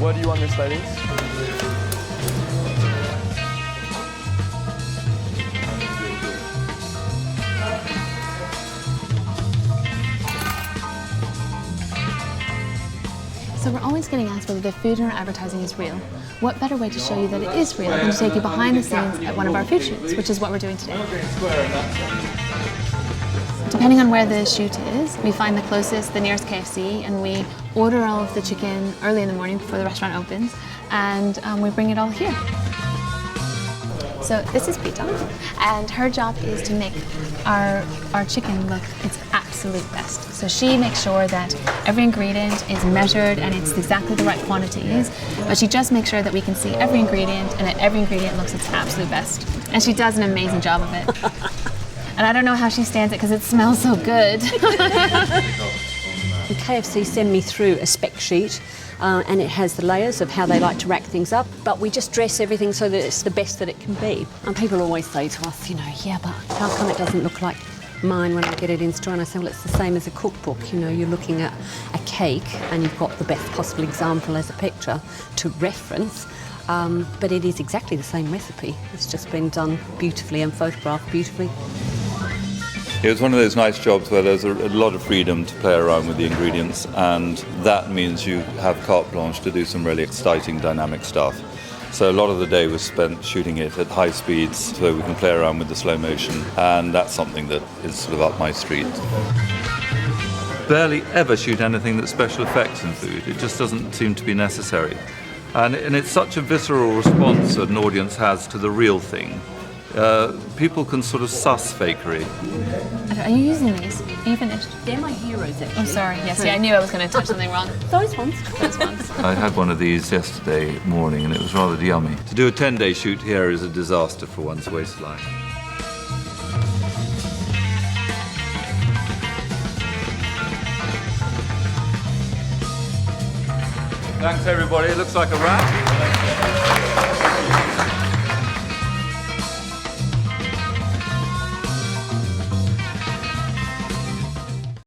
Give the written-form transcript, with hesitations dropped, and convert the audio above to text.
What do you want this, ladies? So we're always getting asked whether the food in our advertising is real. What better way to show you that it is real than to take you behind the scenes at one of our food shoots, which is what we're doing today. Depending on where the shoot is, we find the closest, the nearest KFC, and we order all of the chicken early in the morning before the restaurant opens, and we bring it all here. So this is Peta, and her job is to make our chicken look its absolute best. So she makes sure that every ingredient is measured and it's exactly the right quantities, but she just makes sure that we can see every ingredient and that every ingredient looks its absolute best. And she does an amazing job of it. And I don't know how she stands it because it smells so good. KFC send me through a spec sheet and it has the layers of how they like to rack things up, but we just dress everything so that it's the best that it can be. And people always say to us, you know, yeah, but how come it doesn't look like mine when I get it in store? And I say, well, it's the same as a cookbook. You know, you're looking at a cake and you've got the best possible example as a picture to reference, but it is exactly the same recipe. It's just been done beautifully and photographed beautifully. It was one of those nice jobs where there's a lot of freedom to play around with the ingredients, and that means you have carte blanche to do some really exciting, dynamic stuff. So a lot of the day was spent shooting it at high speeds so we can play around with the slow motion, and that's something that is sort of up my street. Barely ever shoot anything that's special effects in food. It just doesn't seem to be necessary. And it's such a visceral response that an audience has to the real thing. People can sort of suss fakery. Are you using these? Are you finished? They're my heroes, actually. I'm sorry. Yes, yeah, I knew I was going to touch something wrong. Those ones. Those ones. I had one of these yesterday morning and it was rather yummy. To do a 10-day shoot here is a disaster for one's waistline. Thanks everybody, it looks like a wrap.